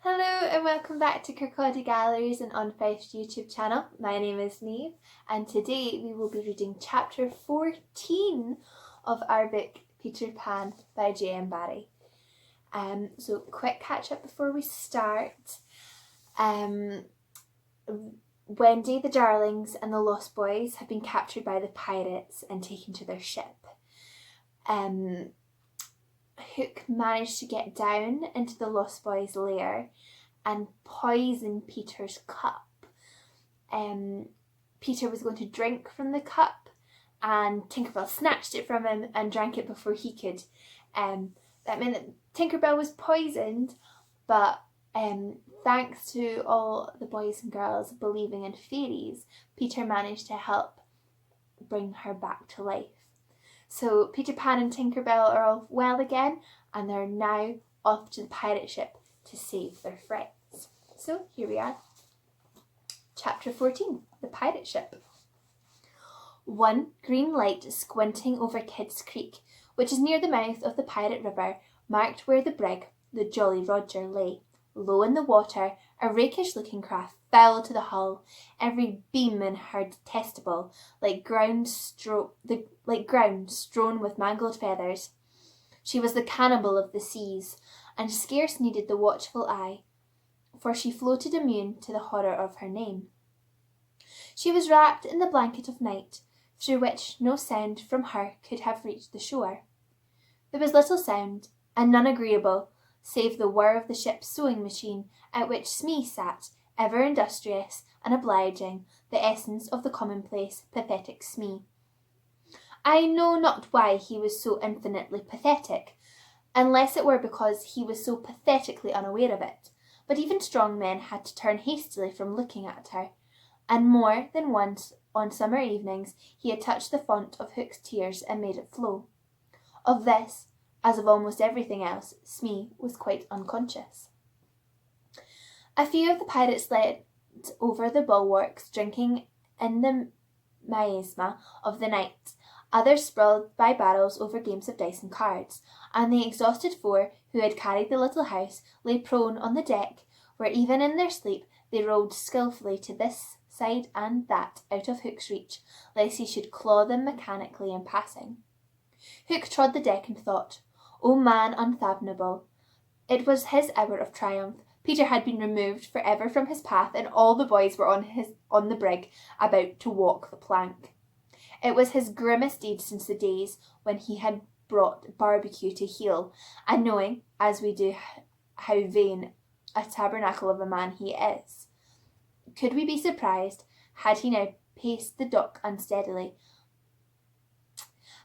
Hello and welcome back to Kirkcaldy Galleries and Unfinished YouTube channel. My name is Niamh and today we will be reading chapter 14 of our book Peter Pan by J M Barrie. So quick catch up before we start. Wendy, the Darlings and the Lost Boys have been captured by the pirates and taken to their ship. Hook managed to get down into the Lost Boys' lair and poison Peter's cup. Peter was going to drink from the cup and Tinkerbell snatched it from him and drank it before he could. That meant that Tinkerbell was poisoned, but thanks to all the boys and girls believing in fairies, Peter managed to help bring her back to life. So Peter Pan and Tinkerbell are all well again and they're now off to the pirate ship to save their friends. So here we are. Chapter 14, The Pirate Ship. One green light squinting over Kidd's Creek, which is near the mouth of the Pirate River, marked where the brig, the Jolly Roger, lay. Low in the water, a rakish-looking craft fell to the hull, every beam in her detestable, like ground strewn with mangled feathers. She was the cannibal of the seas, and scarce needed the watchful eye, for she floated immune to the horror of her name. She was wrapped in the blanket of night, through which no sound from her could have reached the shore. There was little sound, and none agreeable, save the whir of the ship's sewing machine, at which Smee sat, ever industrious and obliging, the essence of the commonplace, pathetic Smee. I know not why he was so infinitely pathetic, unless it were because he was so pathetically unaware of it, but even strong men had to turn hastily from looking at her, and more than once on summer evenings he had touched the fount of Hook's tears and made it flow. Of this, as of almost everything else, Smee was quite unconscious. A few of the pirates slept over the bulwarks, drinking in the miasma of the night. Others sprawled by barrels over games of dice and cards, and the exhausted four who had carried the little house lay prone on the deck, where even in their sleep they rolled skilfully to this side and that out of Hook's reach, lest he should claw them mechanically in passing. Hook trod the deck and thought, O man unfathomable! It was his hour of triumph. Peter had been removed for ever from his path, and all the boys were on the brig, about to walk the plank. It was his grimmest deed since the days when he had brought Barbecue to heel, and knowing, as we do, how vain a tabernacle of a man he is, could we be surprised had he now paced the dock unsteadily,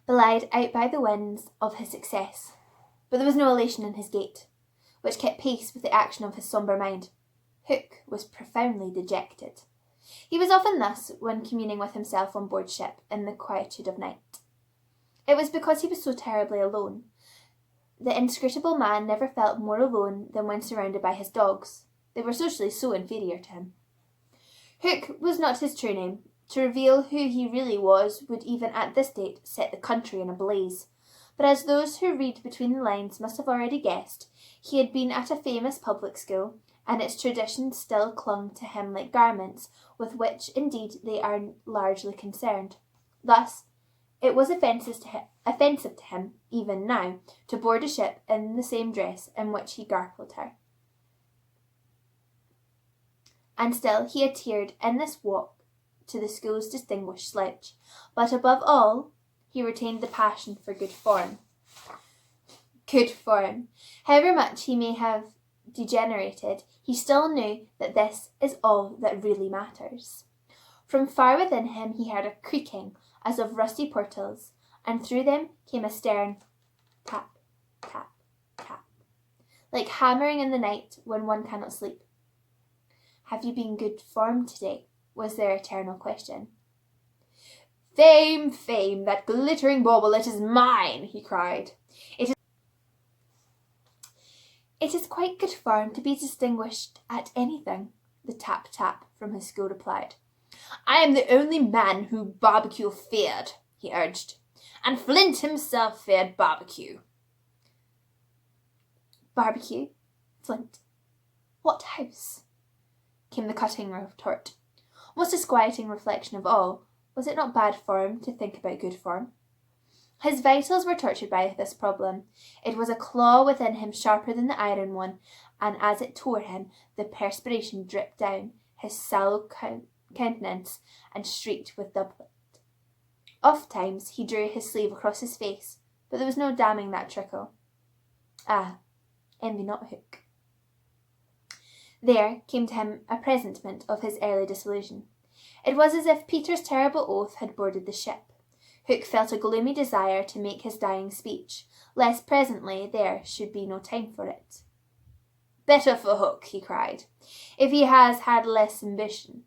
belied out by the winds of his success? But there was no elation in his gait, which kept pace with the action of his sombre mind. Hook was profoundly dejected. He was often thus when communing with himself on board ship in the quietude of night. It was because he was so terribly alone. The inscrutable man never felt more alone than when surrounded by his dogs. They were socially so inferior to him. Hook was not his true name. To reveal who he really was would even at this date set the country in a blaze. But as those who read between the lines must have already guessed, he had been at a famous public school, and its traditions still clung to him like garments, with which indeed they are largely concerned. Thus, it was offensive to him, even now, to board a ship in the same dress in which he gargled her. And still he adhered in this walk to the school's distinguished slouch, but above all, he retained the passion for good form. Good form. However much he may have degenerated, he still knew that this is all that really matters. From far within him he heard a creaking as of rusty portals, and through them came a stern tap, tap, tap, like hammering in the night when one cannot sleep. Have you been good form today? Was their eternal question. Fame, fame, that glittering bauble, it is mine, he cried. It is quite good form to be distinguished at anything, the tap-tap from his school replied. I am the only man who Barbecue feared, he urged, and Flint himself feared Barbecue. Barbecue? Flint? What house? Came the cutting retort. Most disquieting reflection of all, was it not bad form to think about good form? His vitals were tortured by this problem. It was a claw within him sharper than the iron one, and as it tore him, the perspiration dripped down his sallow countenance and streaked with doublet. Ofttimes he drew his sleeve across his face, but there was no damming that trickle. Ah, envy not Hook. There came to him a presentiment of his early disillusion. It was as if Peter's terrible oath had boarded the ship. Hook felt a gloomy desire to make his dying speech, lest presently there should be no time for it. Better for Hook, he cried, if he has had less ambition.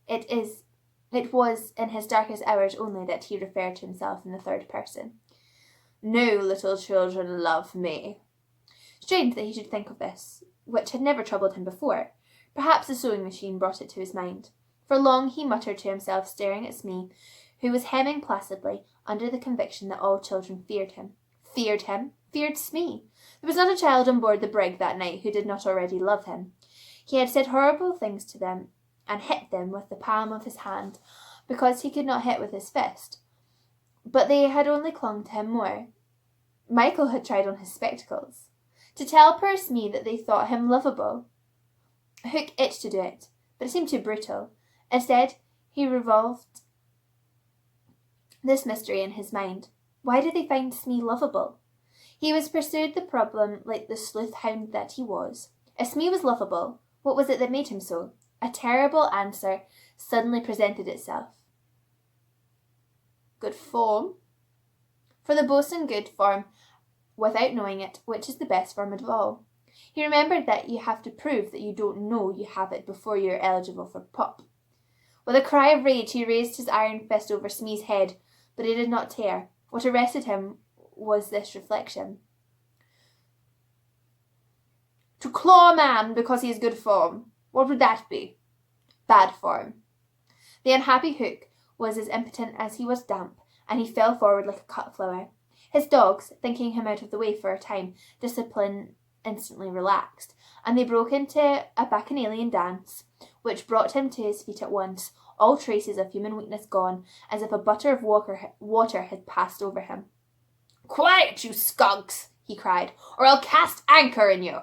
It was in his darkest hours only that he referred to himself in the third person. No little children love me. Strange that he should think of this, which had never troubled him before. Perhaps the sewing machine brought it to his mind. For long he muttered to himself, staring at Smee, who was hemming placidly, under the conviction that all children feared him. Feared him? Feared Smee? There was not a child on board the brig that night who did not already love him. He had said horrible things to them, and hit them with the palm of his hand, because he could not hit with his fist. But they had only clung to him more. Michael had tried on his spectacles. To tell poor Smee that they thought him lovable. Hook itched to do it, but it seemed too brutal. Instead, he revolved this mystery in his mind. Why did they find Smee lovable? He was pursued the problem like the sleuth hound that he was. If Smee was lovable, what was it that made him so? A terrible answer suddenly presented itself. Good form. For the boatswain, good form, without knowing it, which is the best form of all. He remembered that you have to prove that you don't know you have it before you are eligible for pop. With a cry of rage, he raised his iron fist over Smee's head, but it did not tear. What arrested him was this reflection. To claw a man because he is good form, what would that be? Bad form. The unhappy Hook was as impotent as he was damp, and he fell forward like a cut flower. His dogs, thinking him out of the way for a time, discipline instantly relaxed, and they broke into a bacchanalian dance, which brought him to his feet at once, all traces of human weakness gone, as if a butter of water had passed over him. Quiet, you skunks, he cried, or I'll cast anchor in you.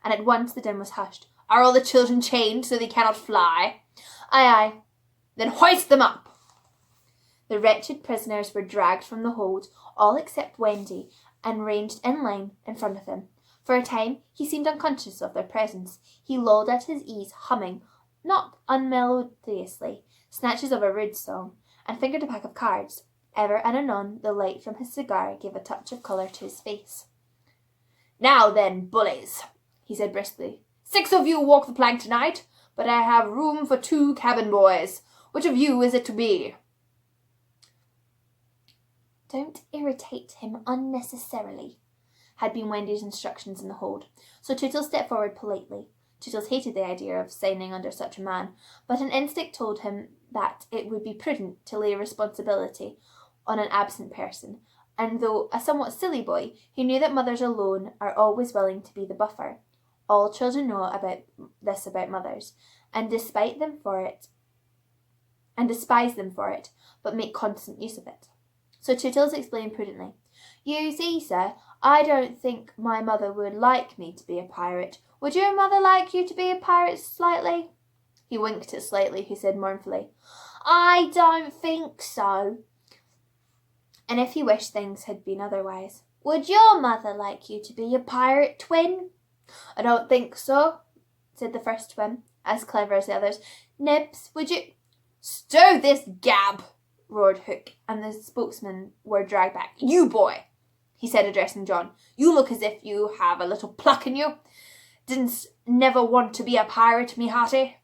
And at once the din was hushed. Are all the children chained so they cannot fly? Aye, aye. Then hoist them up. The wretched prisoners were dragged from the hold, all except Wendy, and ranged in line in front of him. For a time he seemed unconscious of their presence. He lolled at his ease, humming, not unmelodiously, snatches of a rude song, and fingered a pack of cards. Ever and anon the light from his cigar gave a touch of colour to his face. Now then, bullies, he said briskly. 6 of you walk the plank tonight, but I have room for 2 cabin boys. Which of you is it to be? Don't irritate him unnecessarily, had been Wendy's instructions in the hold, so Tootles stepped forward politely. Tootles hated the idea of signing under such a man, but an instinct told him that it would be prudent to lay responsibility on an absent person, and though a somewhat silly boy, he knew that mothers alone are always willing to be the buffer. All children know about mothers, and despise them for it, but make constant use of it. So Tootles explained prudently, You see, sir, I don't think my mother would like me to be a pirate. Would your mother like you to be a pirate, Slightly? He winked at Slightly, who said mournfully, I don't think so. And if he wished things had been otherwise, Would your mother like you to be a pirate, Twin? I don't think so, said the first twin, as clever as the others. Nibs, would you... Stow this gab, roared Hook, and the spokesmen were dragged back. You boy, he said, addressing John, you look as if you have a little pluck in you. Didn't never want to be a pirate, me hearty?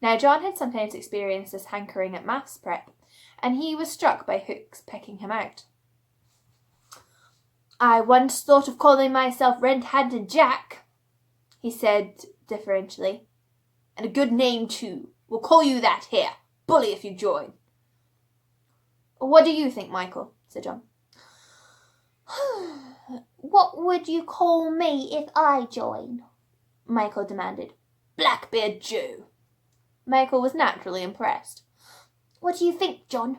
Now John had sometimes experienced this hankering at maths prep, and he was struck by Hook's picking him out. I once thought of calling myself Red-Handed Jack, he said deferentially. And a good name, too. We'll call you that here. Bully if you join. What do you think, Michael? Said John. What would you call me if I join? Michael demanded. Blackbeard Joe. Michael was naturally impressed. What do you think, John?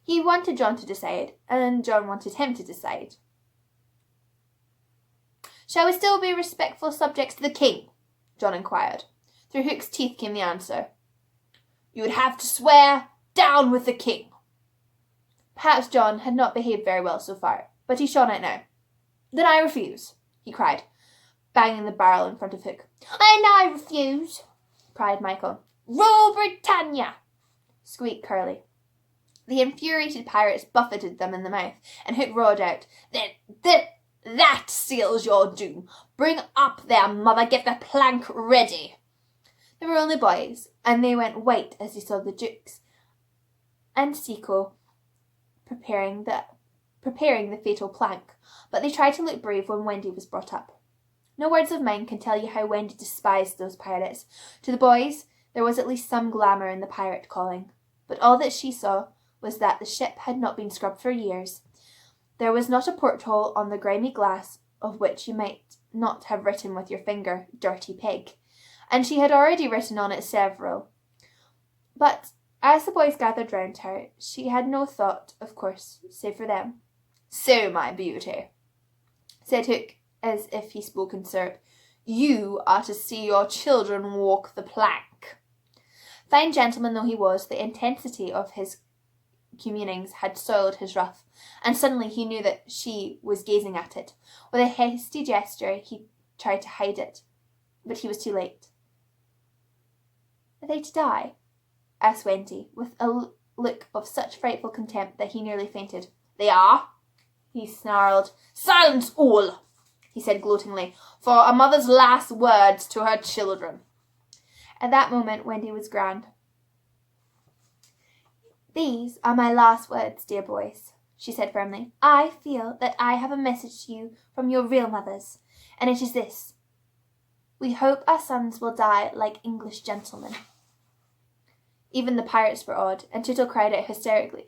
He wanted John to decide, and John wanted him to decide. Shall we still be respectful subjects to the king? John inquired. Through Hook's teeth came the answer. You would have to swear, down with the king. Perhaps John had not behaved very well so far, but he shone out now. Then I refuse, he cried, banging the barrel in front of Hook. And I refuse, cried Michael. Rule Britannia, squeaked Curly. The infuriated pirates buffeted them in the mouth, and Hook roared out, That seals your doom. Bring up there, mother, get the plank ready. They were only boys, and they went white as they saw the Dukes and Seco preparing the fatal plank, but they tried to look brave when Wendy was brought up. No words of mine can tell you how Wendy despised those pirates. To the boys, there was at least some glamour in the pirate calling, but all that she saw was that the ship had not been scrubbed for years. There was not a porthole on the grimy glass of which you might not have written with your finger, dirty pig, and she had already written on it several. But as the boys gathered round her, she had no thought, of course, save for them. So, my beauty, said Hook, as if he spoke in syrup, you are to see your children walk the plank. Fine gentleman though he was, the intensity of his communings had soiled his ruff, and suddenly he knew that she was gazing at it. With a hasty gesture he tried to hide it, but he was too late. Are they to die? Asked Wendy, with a look of such frightful contempt that he nearly fainted. They are, he snarled. Silence all, he said gloatingly, for a mother's last words to her children. At that moment Wendy was grand. These are my last words, dear boys, she said firmly. I feel that I have a message to you from your real mothers, and it is this. We hope our sons will die like English gentlemen. Even the pirates were awed, and Tootle cried out hysterically,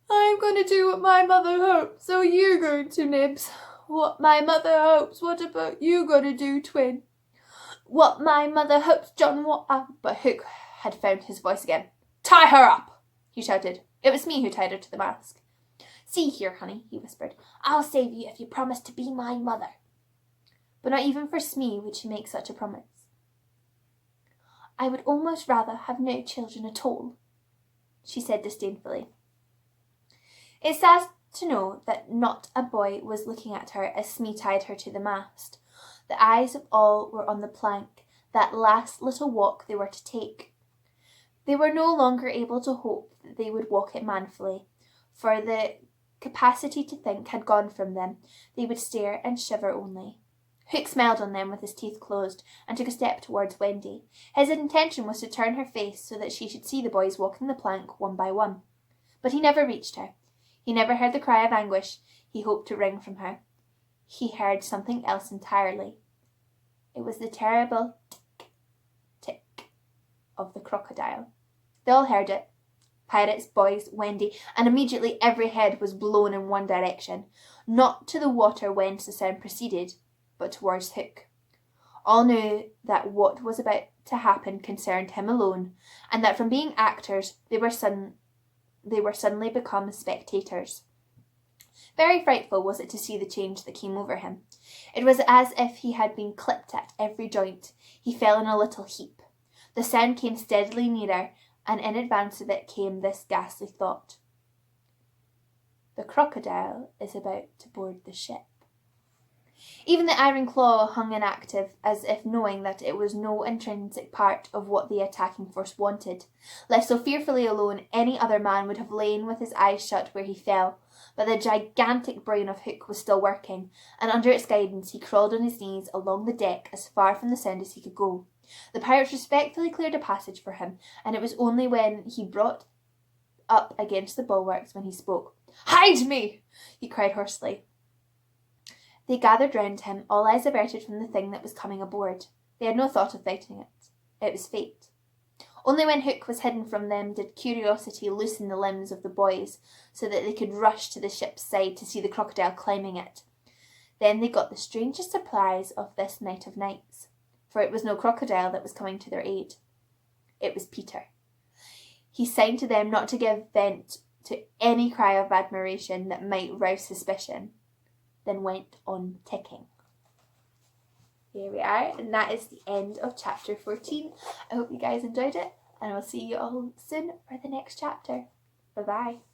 I'm going to do what my mother hopes, so you're going to, Nibs. What my mother hopes, what about you going to do, Twin? What my mother hopes, John, But Hook had found his voice again. Tie her up, he shouted. It was Smee who tied her to the mast. See here, honey, he whispered. I'll save you if you promise to be my mother. But not even for Smee would she make such a promise. I would almost rather have no children at all, she said disdainfully. It's sad to know that not a boy was looking at her as Smee tied her to the mast. The eyes of all were on the plank, that last little walk they were to take. They were no longer able to hope that they would walk it manfully, for the capacity to think had gone from them. They would stare and shiver only. Hook smiled on them with his teeth closed and took a step towards Wendy. His intention was to turn her face so that she should see the boys walking the plank one by one. But he never reached her. He never heard the cry of anguish he hoped to wring from her. He heard something else entirely. It was the terrible tick-tick of the crocodile. They all heard it. Pirates, boys, Wendy, and immediately every head was blown in one direction, not to the water whence the sound proceeded, but towards Hook. All knew that what was about to happen concerned him alone, and that from being actors they were suddenly become spectators. Very frightful was it to see the change that came over him. It was as if he had been clipped at every joint. He fell in a little heap. The sound came steadily nearer, and in advance of it came this ghastly thought. The crocodile is about to board the ship. Even the iron claw hung inactive, as if knowing that it was no intrinsic part of what the attacking force wanted. Left so fearfully alone, any other man would have lain with his eyes shut where he fell, but the gigantic brain of Hook was still working, and under its guidance he crawled on his knees along the deck as far from the sound as he could go. The pirates respectfully cleared a passage for him, and it was only when he brought up against the bulwarks when he spoke. "Hide me!" he cried hoarsely. They gathered round him, all eyes averted from the thing that was coming aboard. They had no thought of fighting it. It was fate. Only when Hook was hidden from them did curiosity loosen the limbs of the boys so that they could rush to the ship's side to see the crocodile climbing it. Then they got the strangest surprise of this night of nights, for it was no crocodile that was coming to their aid. It was Peter. He signed to them not to give vent to any cry of admiration that might rouse suspicion, then went on ticking. Here we are, and that is the end of chapter 14. I hope you guys enjoyed it, and I'll see you all soon for the next chapter. Bye-bye.